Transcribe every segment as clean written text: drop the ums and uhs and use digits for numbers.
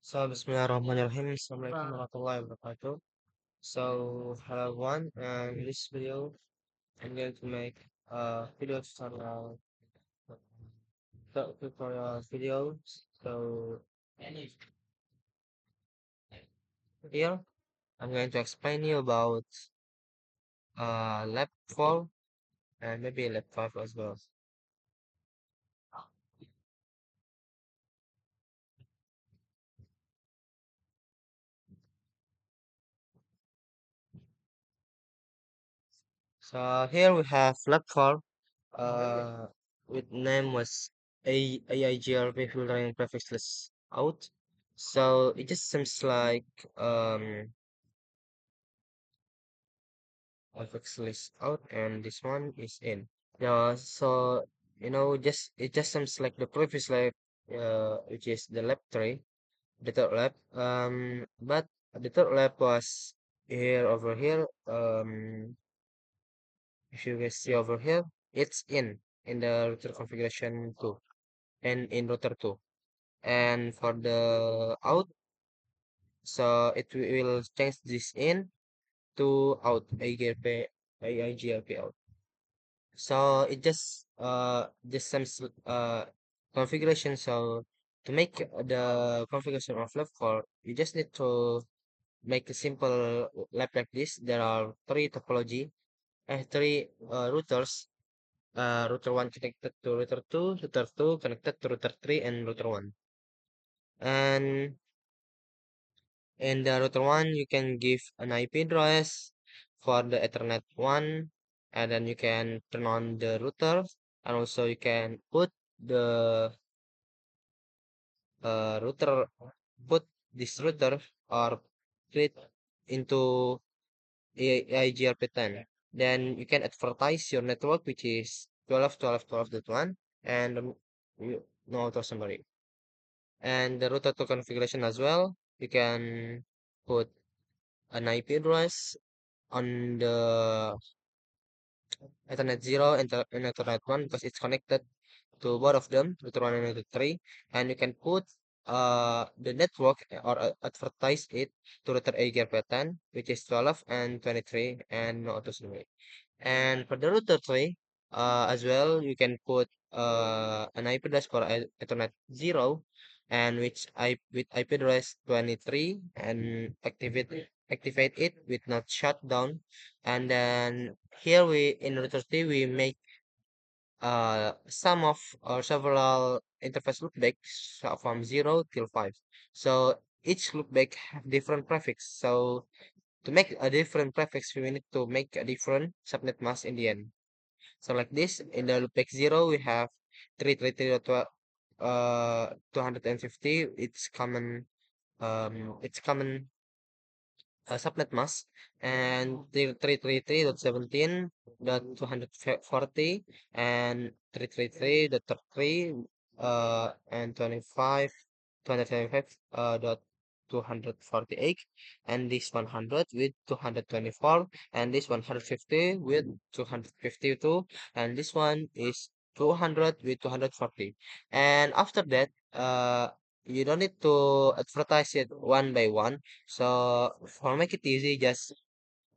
So, Bismillahirrahmanirrahim. Assalamualaikum warahmatullahi wabarakatuh. So, hello everyone. In this video, I'm going to make a video tutorial video. So, here I'm going to explain you about lab 4 and maybe lab 5 as well. So, here we have lab 4 with name was AIGRP filtering prefixless out. So, it just seems like um fx list out and this one is in. Yeah, so just it just seems like the previous lab, which is the lab three, the third lab. But the third lab was here over here. If you guys see over here, it's in the router configuration two and in router two. And for the out, so it will change this in to out AIGRP out. So it just some configuration. So to make the configuration of lab core, you just need to make a simple lab like this. There are three routers. Router one connected to router two connected to router three, and router one. And in the router one, you can give an IP address for the Ethernet one, and then you can turn on the router, and also you can put the router, put this router or create into IGRP10. Then you can advertise your network, which is 12.12.12.1, and no auto summary. And the router to configuration as well, you can put an IP address on the Ethernet 0 and Ethernet 1 because it's connected to both of them, router 1 and router 3. And you can put the network or advertise it to router A gear pattern, which is 12 and 23 and no auto survey. And for the router 3, as well, you can put an IP address for Ethernet 0 and which I with IP address 23 and activate it with not shutdown. And then here we in router 3 we make some of or several interface loopbacks from 0 till 5. So each loopback have different prefix. So to make a different prefix, we need to make a different subnet mask in the end. So like this, in the loopback 0, we have 250. It's common subnet mask, and 333.17.240 and 333.33 and 225 dot 248, and this 100 with 224, and this 150 with 252, and this one is 200 with 240. And after that, you don't need to advertise it one by one. So for make it easy, just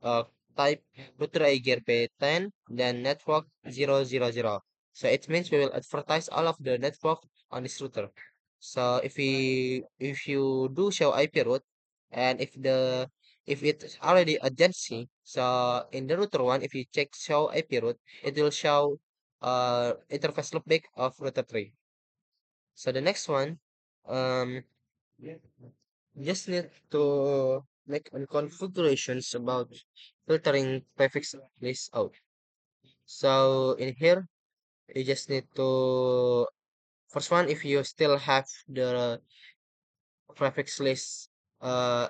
uh, type router IGRP 10, then network 000. So it means we will advertise all of the network on this router. So if you do show IP route, and if it's already adjacency, so in the router one, if you check show IP route, it will show interface loopback of router 3. So the next one, um just need to make a configurations about filtering prefix list out. So in here, you just need to first one, if you still have the prefix list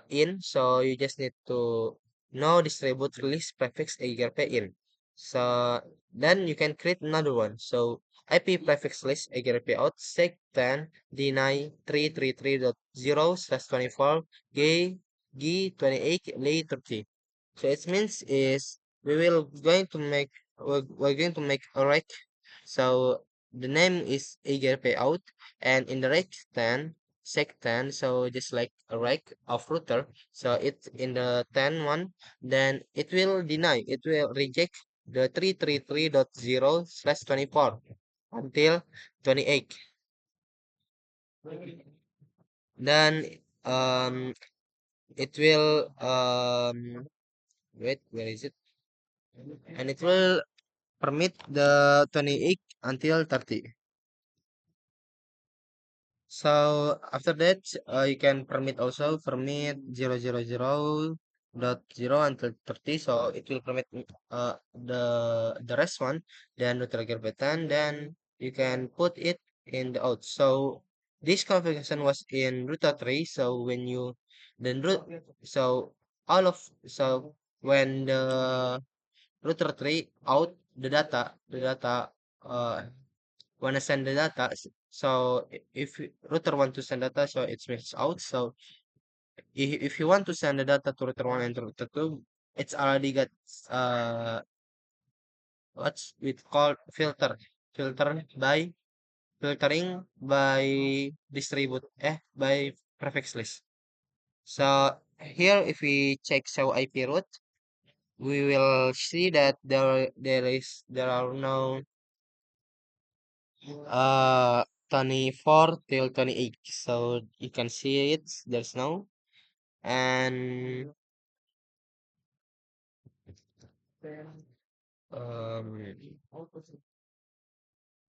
in, so you just need to know distribute release prefix AGRP in. So then you can create another one. So IP prefix list AGRP out sec10 d9 333.0/24 g g28 lay 30. So it means is we're going to make a rec. So the name is AGRP out, and in the rec 10 sec10, so just like a rake of router. So it's in the 10 one, then it will reject the 333.0/24 until 28. Then it will wait, where is it? And it will permit the 28 until 30. So after that, you can permit 000.0 until 30. So it will permit the rest one, then the trigger button, then you can put it in the out. So this configuration was in router 3. So when you then root, so all of so when the router 3 out the data uh wanna send the data. So if router want to send data, so it's message out. So if you want to send the data to router one and to router two, it's already got uh what's we call filter by filtering by distribute by prefix list. So here if we check show IP route, we will see that there are no 24 till 28. So you can see it. There's no. And um,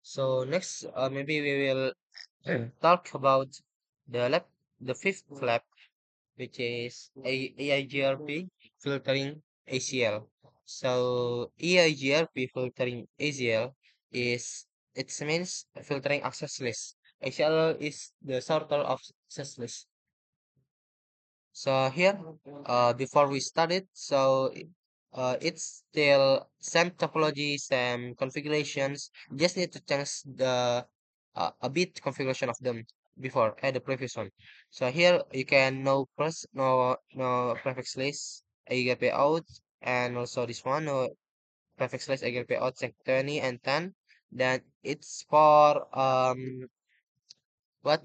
so next, maybe we will talk about the fifth flap, which is AIGRP filtering ACL. So AIGRP filtering ACL is it means filtering access list. ACL is the sorter of access list. So here, before we started, it's still same topology, same configurations. Just need to change the a bit configuration of them before the previous one. So here you can no prefix list AGP out, and also this one no prefix list AGP out sec 20 and 10. Then it's for what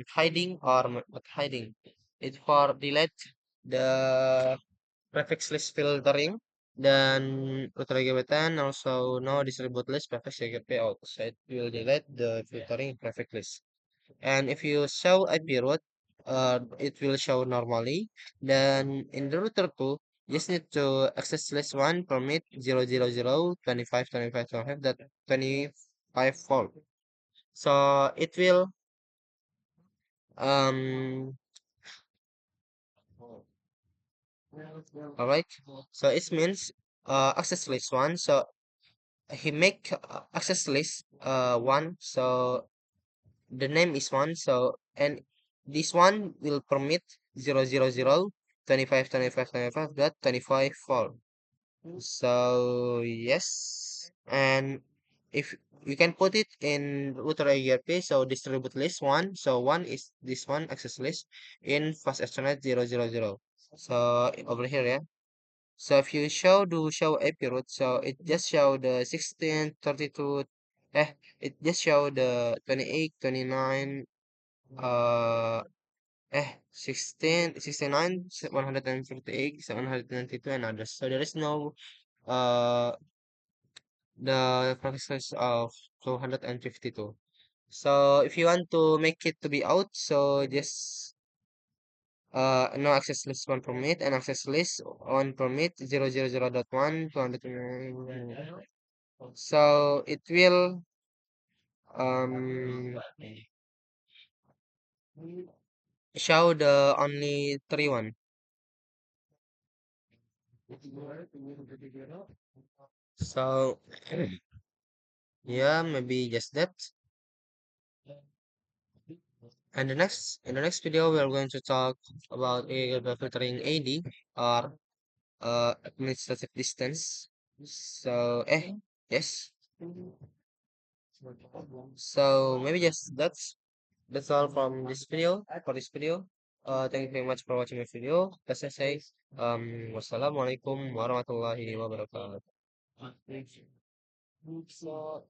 hiding or what hiding, it's for delete the prefix list filtering, then utility also no distribute list prefix AGP out, so it will delete the filtering prefix list. And if you show IP route, it will show normally. Then in the router 2, just need to access list 1 permit 000.25.25.25 that 25 fault. So it will um all right. So it means access list one. So he make access list one. So the name is one. So and this one will permit 000.25.25.25 dot 25 for. So yes, and if you can put it in router ERP, so distribute list one. So one is this one access list in fast ethernet 000. So over here, yeah. So if you show IP route, so it just show the 16, 32, it just show the 28, 29, uh, 16, 69, 158, 792, and others. So there is no, uh, the process of 252. So if you want to make it to be out, so just no access list one permit and access list on permit 000.1 200. So it will um show the only three one. So yeah, maybe just that. And in the next video, we are going to talk about filtering AD or administrative distance. So yes. So maybe just that's all from this video for this video. Thank you very much for watching my video. As I say, wassalamualaikum warahmatullahi wabarakatuh. So